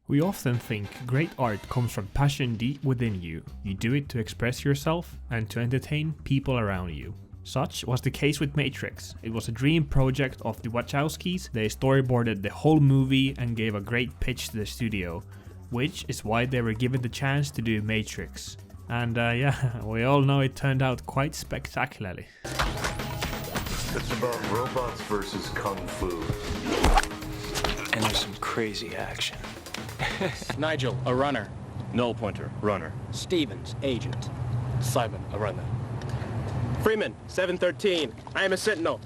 We often think great art comes from passion deep within you. You do it to express yourself and to entertain people around you. Such was the case with Matrix. It was a dream project of the Wachowskis. They storyboarded the whole movie and gave a great pitch to the studio, which is why they were given the chance to do Matrix. And yeah, we all know it turned out quite spectacularly. It's about robots versus kung fu. And there's some crazy action. Nigel, a runner. Null pointer, runner. Stevens, agent. Simon, a runner. Freeman, 713. I am a sentinel.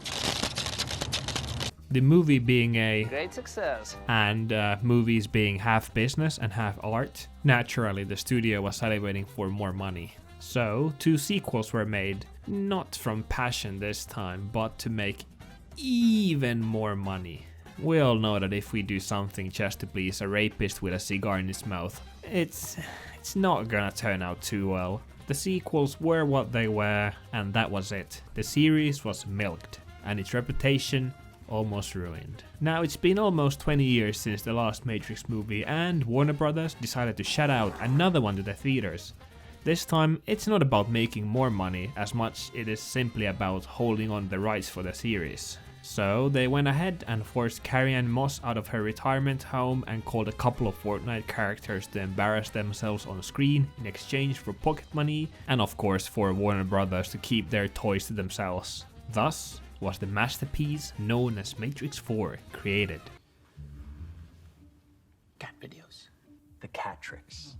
The movie being a great success, and movies being half business and half art, naturally the studio was salivating for more money. So 2 sequels were made, not from passion this time, but to make even more money. We all know that if we do something just to please a rapist with a cigar in his mouth, it's not gonna turn out too well. The sequels were what they were, and that was it. The series was milked, and its reputation almost ruined. Now it's been almost 20 years since the last Matrix movie, and Warner Brothers decided to shout out another one to the theaters. This time it's not about making more money as much it is simply about holding on the rights for the series. So they went ahead and forced Carrie-Anne Moss out of her retirement home and called a couple of Fortnite characters to embarrass themselves on screen in exchange for pocket money, and of course for Warner Brothers to keep their toys to themselves. Thus was the masterpiece known as Matrix 4 created. Cat videos. The cat tricks.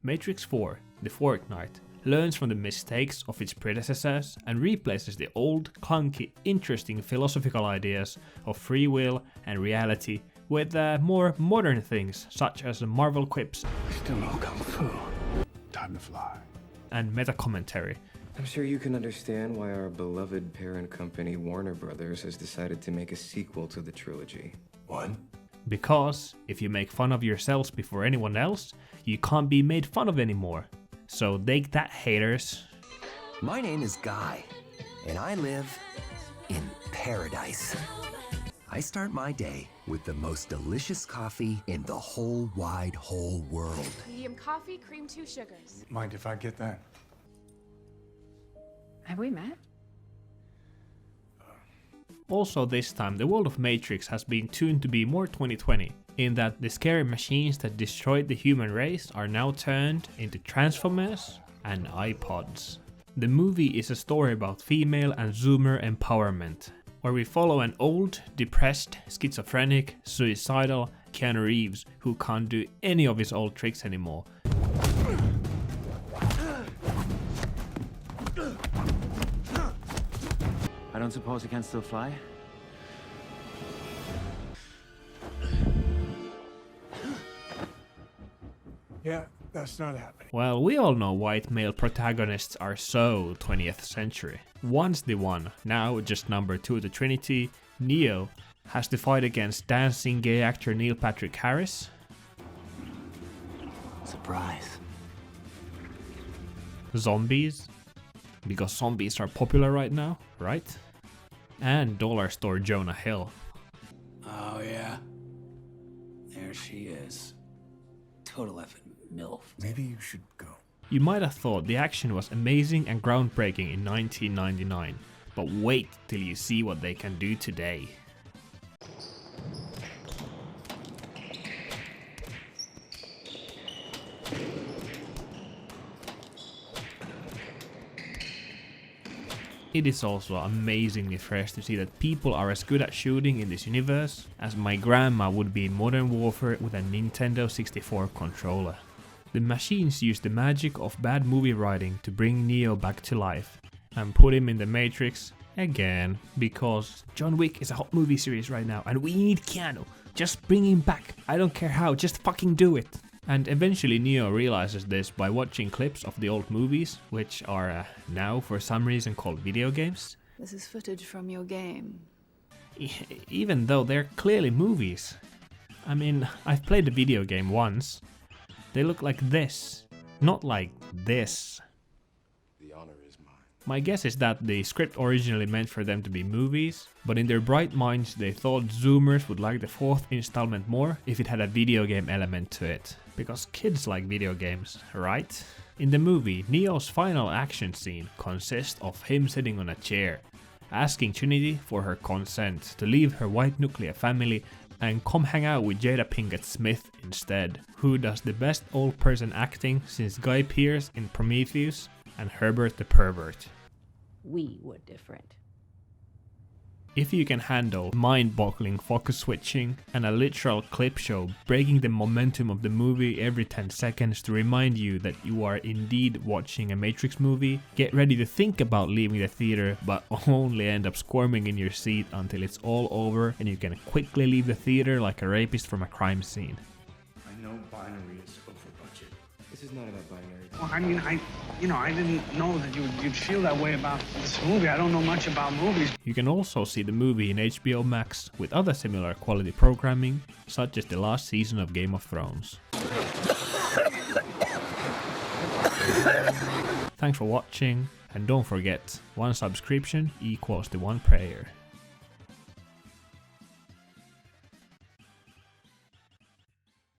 Matrix 4, The Fortnite, learns from the mistakes of its predecessors and replaces the old, clunky, interesting philosophical ideas of free will and reality with more modern things such as Marvel quips, Still no kung fu. Time to fly. and meta-commentary. I'm sure you can understand why our beloved parent company Warner Brothers has decided to make a sequel to the trilogy. What? Because if you make fun of yourselves before anyone else, you can't be made fun of anymore. So take that, haters. My name is Guy, and I live in paradise. I start my day with the most delicious coffee in the whole world. Medium coffee, cream, 2 sugars. Mind if I get that? Have we met? Also this time, the world of Matrix has been tuned to be more 2020, in that the scary machines that destroyed the human race are now turned into Transformers and iPods. The movie is a story about female and Zoomer empowerment, where we follow an old, depressed, schizophrenic, suicidal Keanu Reeves who can't do any of his old tricks anymore. I don't suppose he can still fly? Yeah, that's not happening. Well, we all know white male protagonists are so 20th century. Once the one, now just number 2 of the Trinity, Neo, has to fight against dancing gay actor Neil Patrick Harris. Surprise. Zombies, because zombies are popular right now, right? And dollar store Jonah Hill. Oh, yeah. There she is. Total effing MILF. Maybe you should go. You might have thought the action was amazing and groundbreaking in 1999, but wait till you see what they can do today. It is also amazingly fresh to see that people are as good at shooting in this universe as my grandma would be in Modern Warfare with a Nintendo 64 controller. The machines use the magic of bad movie writing to bring Neo back to life and put him in the Matrix again, because John Wick is a hot movie series right now and we need Keanu. Just bring him back. I don't care how, just fucking do it. And eventually Neo realizes this by watching clips of the old movies, which are now for some reason called video games. This is footage from your game. Even though they're clearly movies. I mean, I've played the video game once. They look like this, not like this. The honor is mine. My guess is that the script originally meant for them to be movies, but in their bright minds they thought Zoomers would like the 4th installment more if it had a video game element to it. Because kids like video games, right? In the movie, Neo's final action scene consists of him sitting on a chair, asking Trinity for her consent to leave her white nuclear family and come hang out with Jada Pinkett Smith instead, who does the best old person acting since Guy Pearce in Prometheus and Herbert the Pervert. We were different. If you can handle mind-boggling focus switching and a literal clip show breaking the momentum of the movie every 10 seconds to remind you that you are indeed watching a Matrix movie, get ready to think about leaving the theater but only end up squirming in your seat until it's all over and you can quickly leave the theater like a rapist from a crime scene. I know binary is over budget. This is not about binary. Well, I mean, I didn't know that you'd feel that way about this movie. I don't know much about movies. You can also see the movie in HBO Max with other similar quality programming, such as the last season of Game of Thrones. Thanks for watching, and don't forget, 1 subscription equals to 1 prayer.